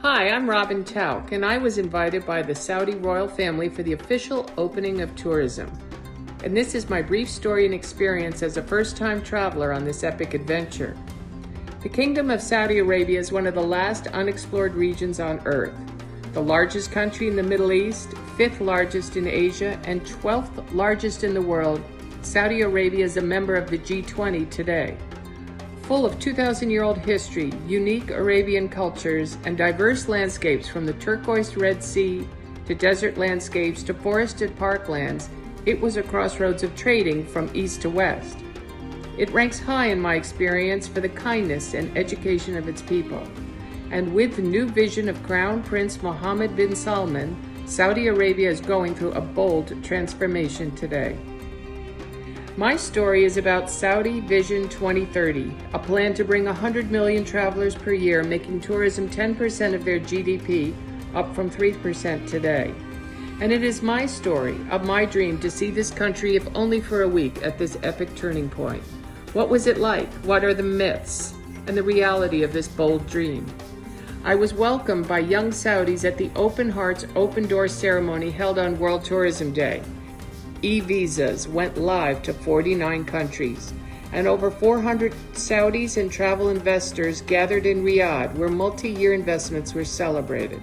Hi, I'm Robin Tauk, and I was invited by the Saudi royal family for the official opening of tourism. And this is my brief story and experience as a first-time traveler on this epic adventure. The Kingdom of Saudi Arabia is one of the last unexplored regions on Earth. The largest country in the Middle East, 5th largest in Asia, and 12th largest in the world, Saudi Arabia is a member of the G20 today. Full of 2,000-year-old history, unique Arabian cultures, and diverse landscapes from the turquoise Red Sea to desert landscapes to forested parklands, it was a crossroads of trading from east to west. It ranks high in my experience for the kindness and education of its people. And with the new vision of Crown Prince Mohammed bin Salman, Saudi Arabia is going through a bold transformation today. My story is about Saudi Vision 2030, a plan to bring 100 million travelers per year, making tourism 10% of their GDP, up from 3% today. And it is my story of my dream to see this country, if only for a week, at this epic turning point. What was it like? What are the myths and the reality of this bold dream? I was welcomed by young Saudis at the Open Hearts, Open Doors ceremony held on World Tourism Day. E-visas went live to 49 countries, and over 400 Saudis and travel investors gathered in Riyadh, where multi-year investments were celebrated.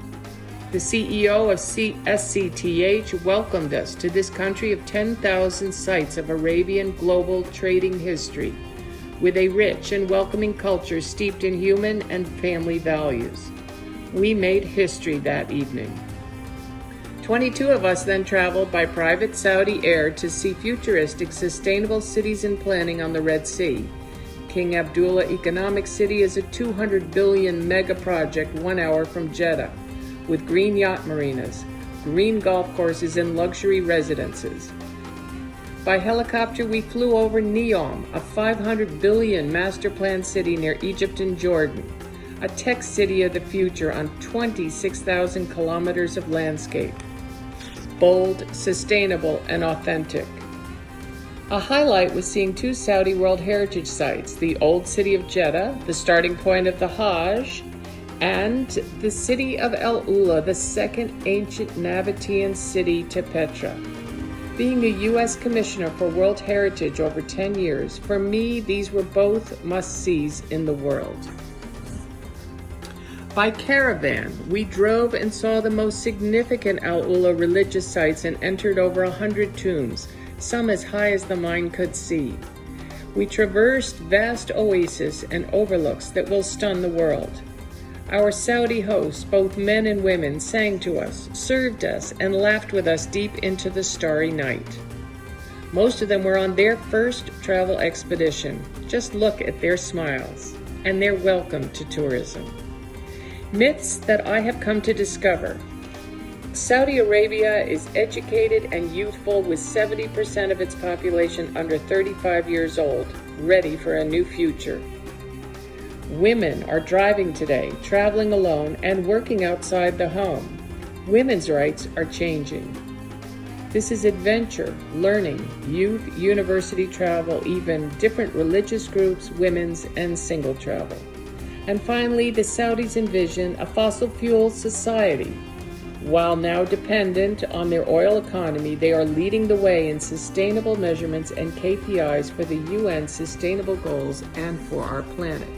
The CEO of SCTH welcomed us to this country of 10,000 sites of Arabian global trading history, with a rich and welcoming culture steeped in human and family values. We made history that evening. 22 of us then traveled by private Saudi air to see futuristic, sustainable cities in planning on the Red Sea. King Abdullah Economic City is a 200 billion mega project 1 hour from Jeddah, with green yacht marinas, green golf courses, and luxury residences. By helicopter, we flew over Neom, a 500 billion master plan city near Egypt and Jordan, a tech city of the future on 26,000 kilometers of landscape. Bold, sustainable, and authentic. A highlight was seeing 2 Saudi World Heritage Sites, the Old City of Jeddah, the starting point of the Hajj, and the city of El Ula, the second ancient Nabatean city to Petra. Being a U.S. Commissioner for World Heritage over 10 years, for me, these were both must-sees in the world. By caravan, we drove and saw the most significant Al Ula religious sites and entered over 100 tombs, some as high as the mind could see. We traversed vast oases and overlooks that will stun the world. Our Saudi hosts, both men and women, sang to us, served us, and laughed with us deep into the starry night. Most of them were on their first travel expedition. Just look at their smiles and their welcome to tourism. Myths that I have come to discover. Saudi Arabia is educated and youthful, with 70% of its population under 35 years old, ready for a new future. Women are driving today, traveling alone, and working outside the home. Women's rights are changing. This is adventure, learning, youth, university travel, even different religious groups, women's, and single travel. And finally, the Saudis envision a fossil fuel society. While now dependent on their oil economy, they are leading the way in sustainable measurements and KPIs for the UN Sustainable Goals and for our planet.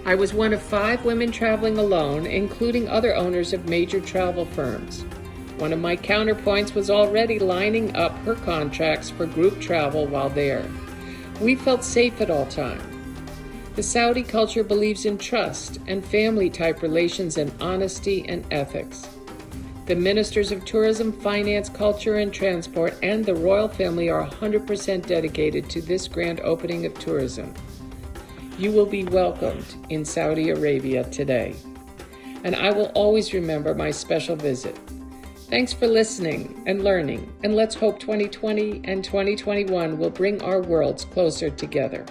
I was one of 5 women traveling alone, including other owners of major travel firms. One of my counterpoints was already lining up her contracts for group travel while there. We felt safe at all times. The Saudi culture believes in trust and family-type relations and honesty and ethics. The ministers of tourism, finance, culture, and transport, and the royal family are 100% dedicated to this grand opening of tourism. You will be welcomed in Saudi Arabia today. And I will always remember my special visit. Thanks for listening and learning, and let's hope 2020 and 2021 will bring our worlds closer together.